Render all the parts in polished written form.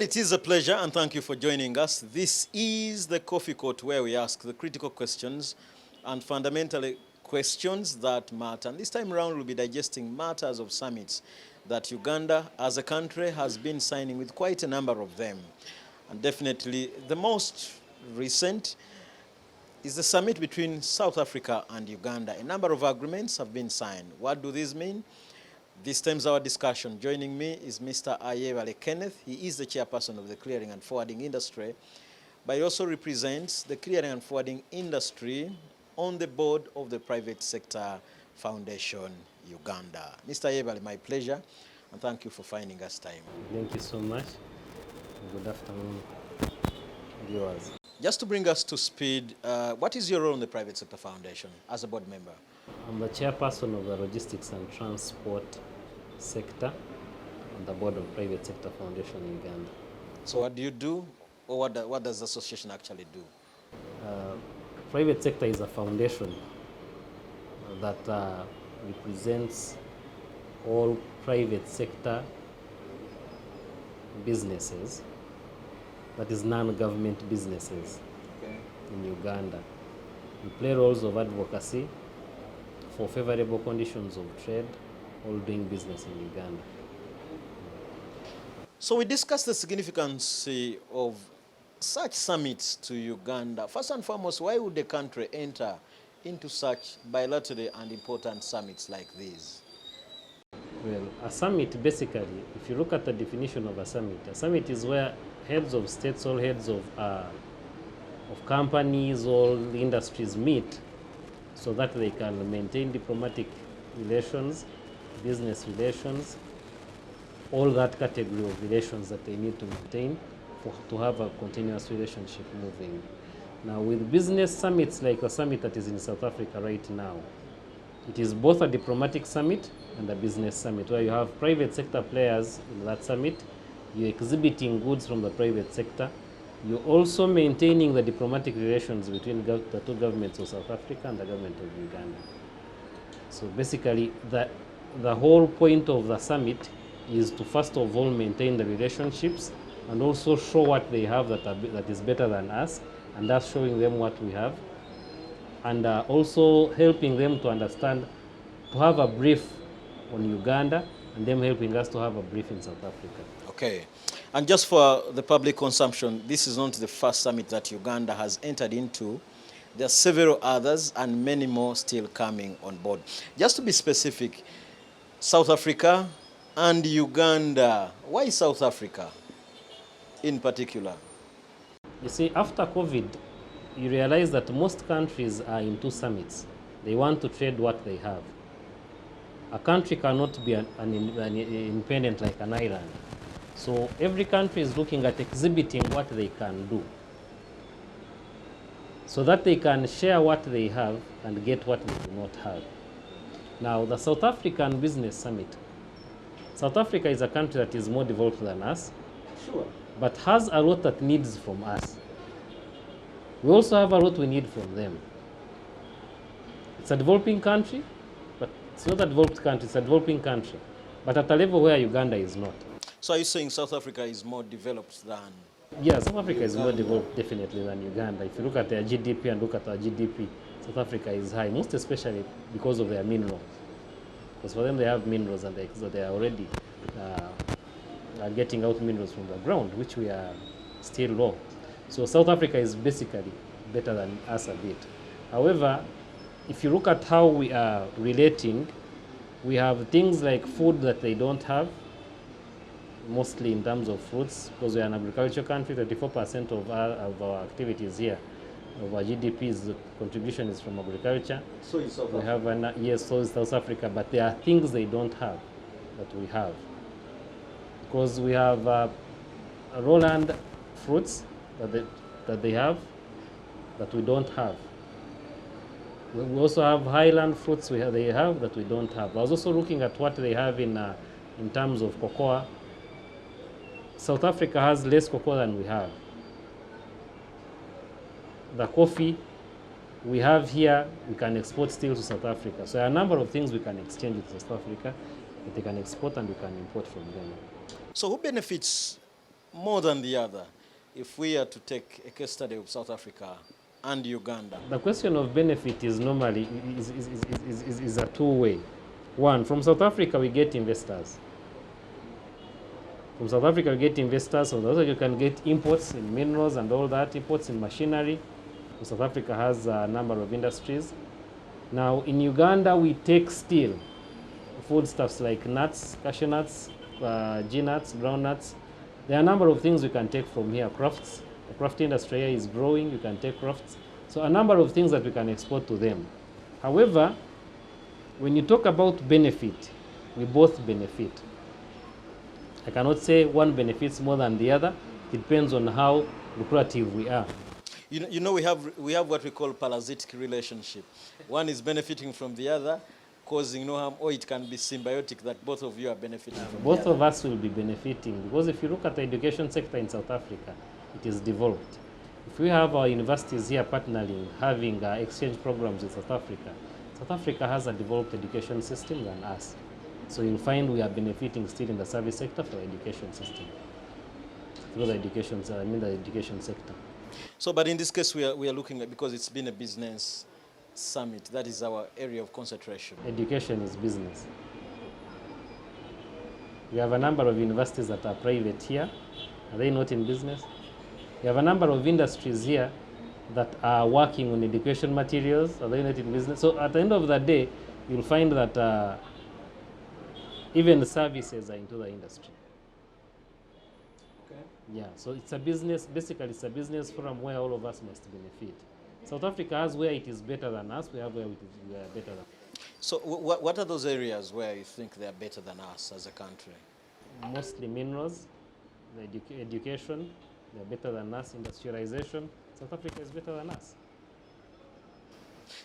It is a pleasure and thank you for joining us. This is the Coffee Court where we ask the critical questions and fundamentally questions that matter. And this time around we'll be digesting matters of summits that Uganda as a country has been signing with quite a number of them. And definitely the most recent is the summit between South Africa and Uganda. A number of agreements have been signed. What do these mean? This time's our discussion. Joining me is Mr. Ayebale Kenneth. He is the chairperson of the clearing and forwarding industry, but he also represents the clearing and forwarding industry on the board of the Private Sector Foundation, Uganda. Mr. Ayebale, my pleasure, and thank you for finding us time. Thank you so much. Good afternoon, viewers. Just to bring us to speed, what is your role in the Private Sector Foundation as a board member? I'm the chairperson of the logistics and transport sector on the board of Private Sector Foundation in Uganda. So what do you do, or what does the association actually do? Private sector is a foundation that represents all private sector businesses, that is non-government businesses in Uganda. We play roles of advocacy for favorable conditions of trade, all doing business in Uganda. So we discussed the significance of such summits to Uganda. First and foremost, why would the country enter into such bilateral and important summits like these? Well, a summit basically, if you look at the definition of a summit is where heads of states, all heads of companies, all the industries meet so that they can maintain diplomatic relations, business relations, all that category of relations that they need to maintain to have a continuous relationship moving. Now with business summits like the summit that is in South Africa right now, it is both a diplomatic summit and a business summit where you have private sector players in that summit, you're exhibiting goods from the private sector, you're also maintaining the diplomatic relations between the two governments of South Africa and the government of Uganda. So basically, the whole point of the summit is to first of all maintain the relationships and also show what they have that is better than us, and that's showing them what we have, and also helping them to understand, to have a brief on Uganda, and them helping us to have a brief in South Africa. Okay. And just for the public consumption, this is not the first summit that Uganda has entered into. There are several others and many more still coming on board. Just to be specific, South Africa and Uganda. Why South Africa in particular? You see, after COVID, you realize that most countries are into summits. They want to trade what they have. A country cannot be an independent like an island. So every country is looking at exhibiting what they can do so that they can share what they have and get what they do not have. Now, the South African Business Summit. South Africa is a country that is more developed than us, Sure. but has a lot that needs from us. We also have a lot we need from them. It's a developing country, but it's not a developed country, it's a developing country, but at a level where Uganda is not. So are you saying South Africa is more developed than? Yeah, South Africa is more developed definitely than Uganda. If you look at their GDP and look at our GDP, South Africa is high, most especially because of their minerals. Because for them they have minerals and they are already getting out minerals from the ground, which we are still low. So South Africa is basically better than us a bit. However, if you look at how we are relating, we have things like food that they don't have, mostly in terms of fruits, because we are an agricultural country. 34% of our activities here, of our GDP's contribution is from agriculture. So is South We have yes, so is South Africa, but there are things they don't have that we have. Because we have Roland fruits that they have that we don't have. We also have highland fruits they have that we don't have. I was also looking at what they have in terms of cocoa. South Africa has less cocoa than we have. The coffee we have here, we can export still to South Africa. So there are a number of things we can exchange with South Africa that they can export and we can import from them. So who benefits more than the other, if we are to take a case study of South Africa and Uganda? The question of benefit is normally is a two-way. One, from South Africa we get investors. From South Africa we get investors, so also you can get imports in minerals and all that, imports in machinery. South Africa has a number of industries. Now in Uganda we take steel, foodstuffs like nuts, cashew nuts, G-nuts, ground nuts. There are a number of things we can take from here. Crafts, the craft industry here is growing, you can take crafts. So a number of things that we can export to them. However, when you talk about benefit, we both benefit. I cannot say one benefits more than the other. It depends on how lucrative we are. You know, we have what we call parasitic relationship. One is benefiting from the other, causing no harm, or it can be symbiotic, that both of you are benefiting from Both the other. of us will be benefiting, because if you look at the education sector in South Africa, it is developed. If we have our universities here partnering, having exchange programs with South Africa has a developed education system than us. So you'll find we are benefiting still in the service sector for the education system, through the education sector. So, but in this case, we are looking at, because it's been a business summit, that is our area of concentration. Education is business. We have a number of universities that are private here. Are they not in business? We have a number of industries here that are working on education materials. Are they not in business? So at the end of the day, you'll find that even the services are into the industry. Okay. Yeah, so it's a business, basically it's a business forum where all of us must benefit. South Africa has where it is better than us, we have where we are better than. So what are those areas where you think they are better than us as a country? Mostly minerals, the education, they're better than us. Industrialization, South Africa is better than us.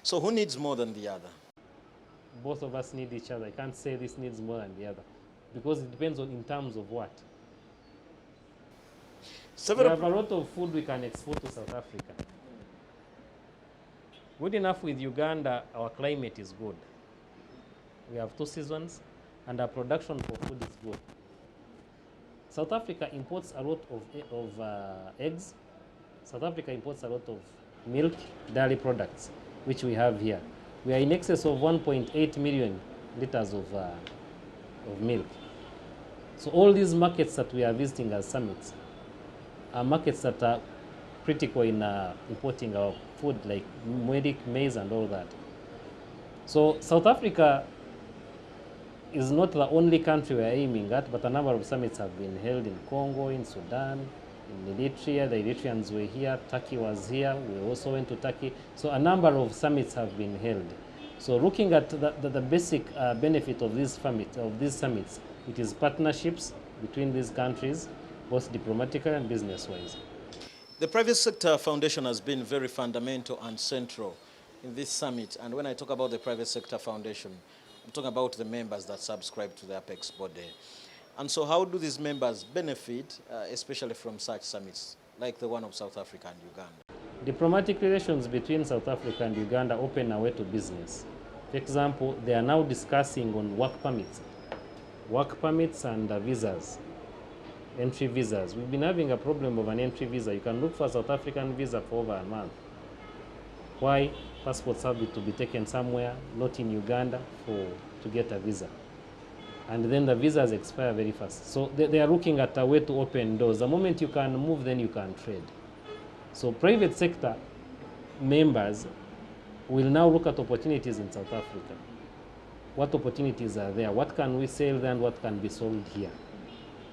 So who needs more than the other? Both of us need each other. I can't say this needs more than the other, because it depends on in terms of what. We have a lot of food we can export to South Africa. Good enough with Uganda, our climate is good. We have 2 seasons and our production for food is good. South Africa imports a lot of eggs. South Africa imports a lot of milk, dairy products, which we have here. We are in excess of 1.8 million liters of milk. So all these markets that we are visiting as summits are markets that are critical in importing our food, like maize and all that. So South Africa is not the only country we are aiming at, but a number of summits have been held in Congo, in Sudan, in Eritrea. The Eritreans were here, Turkey was here, we also went to Turkey. So a number of summits have been held. So looking at the basic benefit of these summits, it is partnerships between these countries, both diplomatically and business-wise. The private sector foundation has been very fundamental and central in this summit. And when I talk about the private sector foundation, I'm talking about the members that subscribe to the Apex body. And so how do these members benefit, especially from such summits, like the one of South Africa and Uganda? Diplomatic relations between South Africa and Uganda open a way to business. For example, they are now discussing on work permits and visas, entry visas. We've been having a problem of an entry visa. You can look for a South African visa for over a month. Why? Passports have to be taken somewhere, not in Uganda, to get a visa. And then the visas expire very fast. So they are looking at a way to open doors. The moment you can move, then you can trade. So private sector members will now look at opportunities in South Africa. What opportunities are there? What can we sell there and what can be sold here?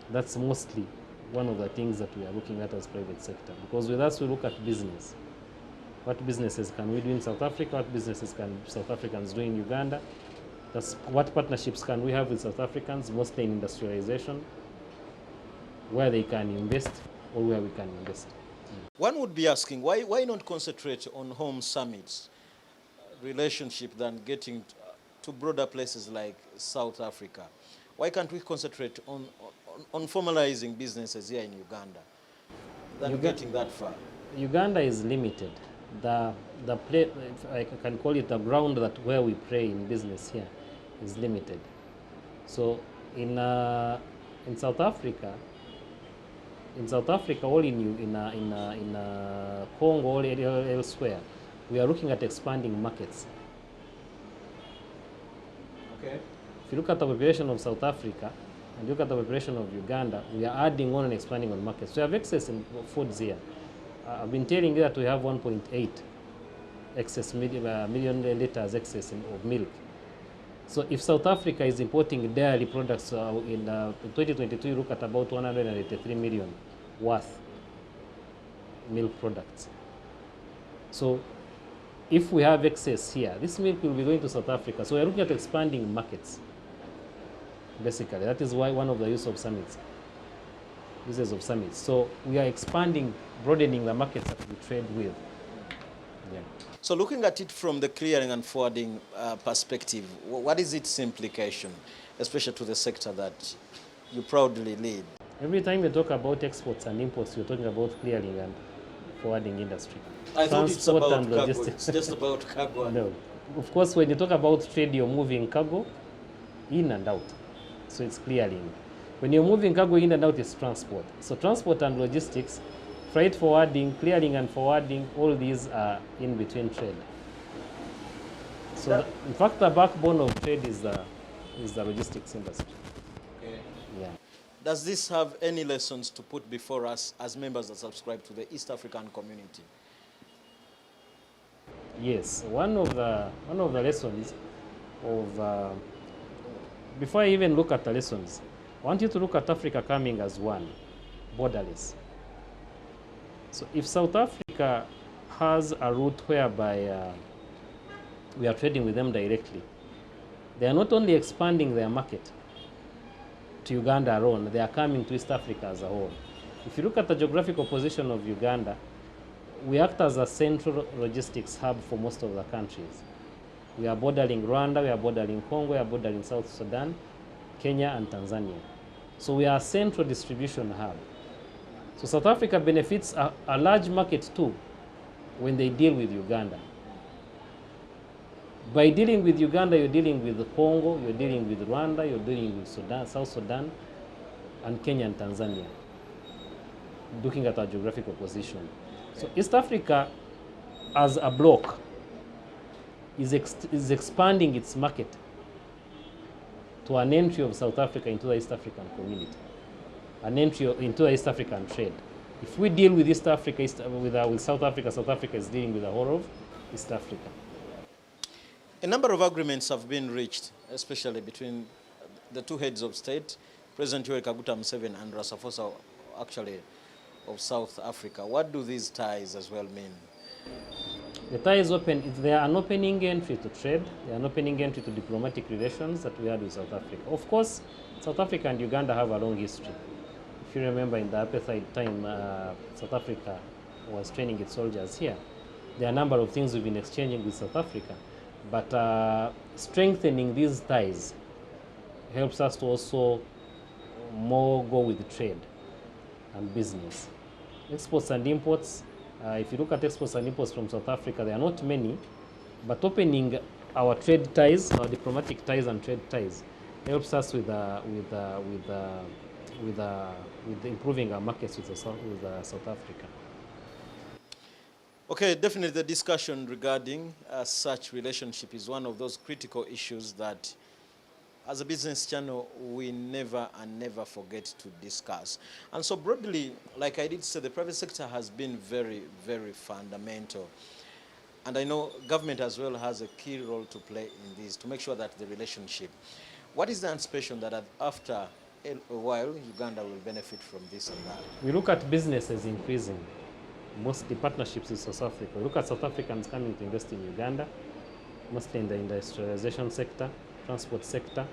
That's mostly one of the things that we are looking at as private sector. Because with us, we look at business. What businesses can we do in South Africa? What businesses can South Africans do in Uganda? What partnerships can we have with South Africans, mostly in industrialization, where they can invest or where we can invest. One would be asking, why not concentrate on home summits, relationship, than getting to broader places like South Africa? Why can't we concentrate on formalizing businesses here in Uganda than getting that far? Uganda is limited. The play, if I can call it the ground that where we play in business here, is limited. So in South Africa, in South Africa or in Congo or elsewhere, we are looking at expanding markets. Okay. If you look at the population of South Africa and look at the population of Uganda, we are adding on and expanding on markets. We have excess in foods here. I've been telling you that we have 1.8 million liters excess of milk. So if South Africa is importing dairy products in 2022, you look at about 183 million worth milk products. So if we have excess here, this milk will be going to South Africa. So we're looking at expanding markets. Basically, that is why one of the uses of summits. So we are expanding, broadening the markets that we trade with. Yeah. So looking at it from the clearing and forwarding perspective, what is its implication, especially to the sector that you proudly lead? Every time you talk about exports and imports, you're talking about clearing and forwarding industry. I thought it's Transport about and cargo. logistics. It's just about cargo. No. Of course, when you talk about trade, you're moving cargo in and out. So it's clearing. When you're moving cargo in and out, it's transport. So transport and logistics, freight forwarding, clearing and forwarding, all these are in between trade. So in fact, the backbone of trade is the logistics industry. Okay. Yeah. Does this have any lessons to put before us as members that subscribe to the East African community? Yes, one of the lessons of before I even look at the lessons, I want you to look at Africa coming as one, borderless. So if South Africa has a route whereby we are trading with them directly, they are not only expanding their market to Uganda alone, they are coming to East Africa as a whole. If you look at the geographical position of Uganda, we act as a central logistics hub for most of the countries. We are bordering Rwanda, we are bordering Congo, we are bordering South Sudan, Kenya, and Tanzania. So we are a central distribution hub. So South Africa benefits a large market too when they deal with Uganda. By dealing with Uganda, you're dealing with Congo, you're dealing with Rwanda, you're dealing with Sudan, South Sudan, and Kenya and Tanzania, looking at our geographical position. So East Africa, as a bloc, is expanding its market to an entry of South Africa into the East African community, an entry into the East African trade. If we deal with East Africa, with South Africa, South Africa is dealing with the whole of East Africa. A number of agreements have been reached, especially between the two heads of state, President Yoweri Kaguta Museveni and Ramaphosa, actually, of South Africa. What do these ties as well mean? The ties open, they are an opening entry to trade, they are an opening entry to diplomatic relations that we had with South Africa. Of course, South Africa and Uganda have a long history. If you remember in the apartheid time, South Africa was training its soldiers here. There are a number of things we've been exchanging with South Africa. But strengthening these ties helps us to also more go with trade and business. Exports and imports, if you look at exports and imports from South Africa, there are not many, but opening our trade ties, our diplomatic ties and trade ties, helps us with improving our markets with South Africa. Okay, definitely the discussion regarding such relationship is one of those critical issues that as a business channel, we never forget to discuss. And so broadly, like I did say, the private sector has been very, very fundamental. And I know government as well has a key role to play in this, to make sure that the relationship. What is the anticipation that after a while, Uganda will benefit from this and that? We look at businesses increasing, mostly partnerships with South Africa. We look at South Africans coming to invest in Uganda, mostly in the industrialization sector, transport sector,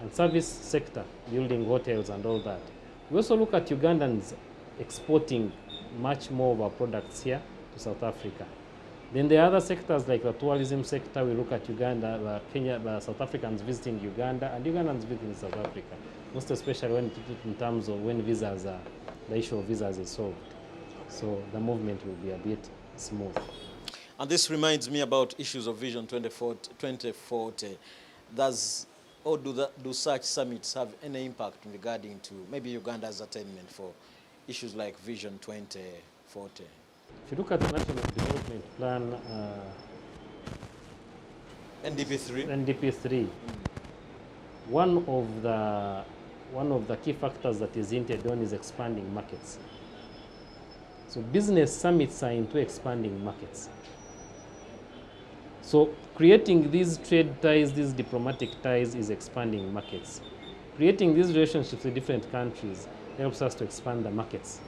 and service sector, building hotels and all that. We also look at Ugandans exporting much more of our products here to South Africa. Then the other sectors like the tourism sector, we look at Uganda, the South Africans visiting Uganda, and Ugandans visiting South Africa, most especially when in terms of when visas are, the issue of visas is solved. So the movement will be a bit smooth. And this reminds me about issues of Vision 2040. Do such summits have any impact regarding to maybe Uganda's attainment for issues like Vision 2040? If you look at the National Development Plan, NDP3? NDP3, one of the key factors that is hinted on is expanding markets. So business summits are into expanding markets. So creating these trade ties, these diplomatic ties, is expanding markets. Creating these relationships with different countries helps us to expand the markets.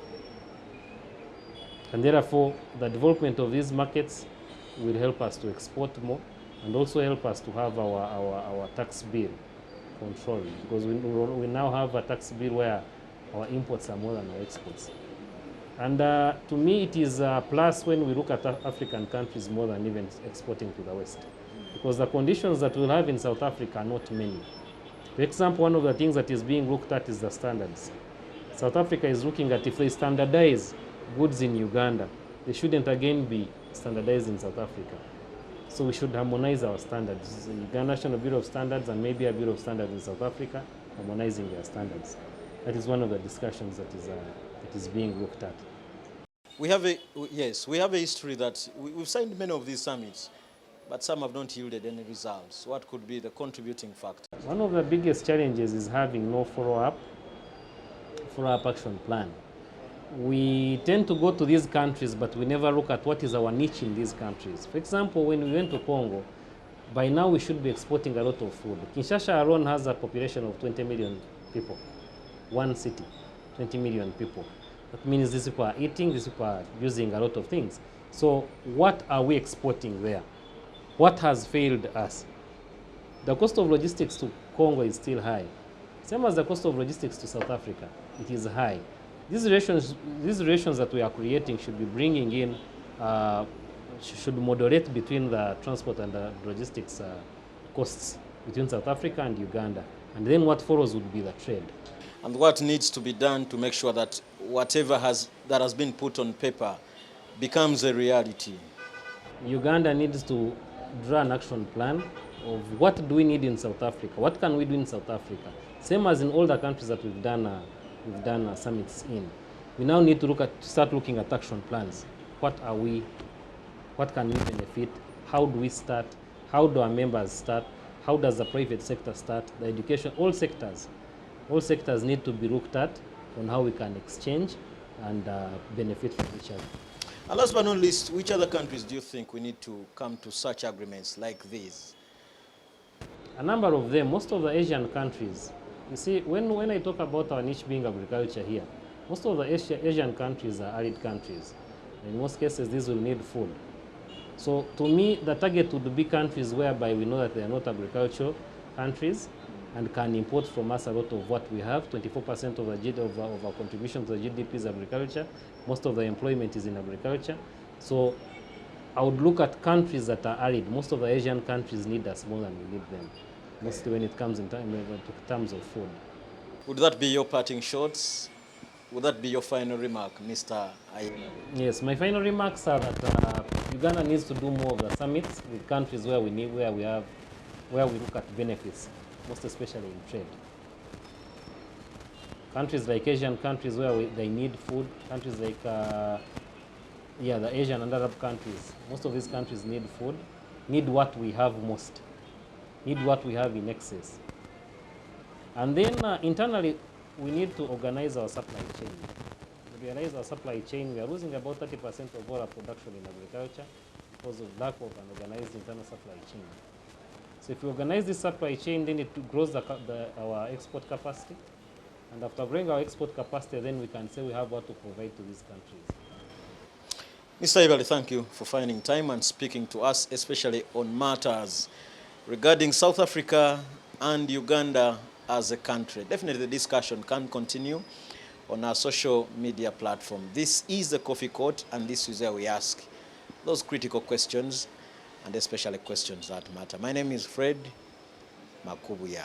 And therefore, the development of these markets will help us to export more and also help us to have our tax bill controlled, because we now have a tax bill where our imports are more than our exports. And to me, it is a plus when we look at African countries more than even exporting to the West, because the conditions that we'll have in South Africa are not many. For example, one of the things that is being looked at is the standards. South Africa is looking at if they standardize goods in Uganda, they shouldn't again be standardized in South Africa. So we should harmonize our standards. The Uganda National Bureau of Standards and maybe a Bureau of Standards in South Africa, harmonizing their standards. That is one of the discussions that is being looked at. We have a history that we've signed many of these summits, but some have not yielded any results. What could be the contributing factor? One of the biggest challenges is having no follow-up action plan. We tend to go to these countries, but we never look at what is our niche in these countries. For example, when we went to Congo, by now we should be exporting a lot of food. Kinshasa alone has a population of 20 million people. One city, 20 million people. That means these people are eating, these people are using a lot of things. So what are we exporting there? What has failed us? The cost of logistics to Congo is still high. Same as the cost of logistics to South Africa, it is high. These relations that we are creating should be bringing in, should moderate between the transport and the logistics costs between South Africa and Uganda. And then what follows would be the trade. And what needs to be done to make sure that whatever that has been put on paper becomes a reality? Uganda needs to draw an action plan of what do we need in South Africa, what can we do in South Africa. Same as in all the countries that we've done summits in. We now need to start looking at action plans. What are we? What can we benefit? How do we start? How do our members start? How does the private sector start? The education, all sectors need to be looked at on how we can exchange and benefit from each other. And last but not least, which other countries do you think we need to come to such agreements like these? A number of them, most of the Asian countries. You see, when I talk about our niche being agriculture here, most of the Asian countries are arid countries. In most cases, these will need food. So to me, the target would be countries whereby we know that they are not agricultural countries and can import from us a lot of what we have. 24% of our contribution to the GDP is agriculture. Most of the employment is in agriculture. So I would look at countries that are arid. Most of the Asian countries need us more than we need them, mostly when it comes in terms of food. Would that be your parting shots? Would that be your final remark, Mr. Aye? Yes, my final remarks are that Uganda needs to do more of the summits with countries where we look at benefits, most especially in trade. Countries like Asian countries where they need food, countries like the Asian and Arab countries, most of these countries need food, need what we have most, need what we have in excess. And then internally, we need to organize our supply chain. To realize our supply chain, we are losing about 30% of all our production in agriculture because of lack of an organized internal supply chain. So if we organize this supply chain, then it grows our export capacity. And after growing our export capacity, then we can say we have what to provide to these countries. Mr. Ibali, thank you for finding time and speaking to us, especially on matters regarding South Africa and Uganda as a country. Definitely the discussion can continue on our social media platform. This is the Coffee Court, and this is where we ask those critical questions and especially questions that matter. My name is Fred Makubuya.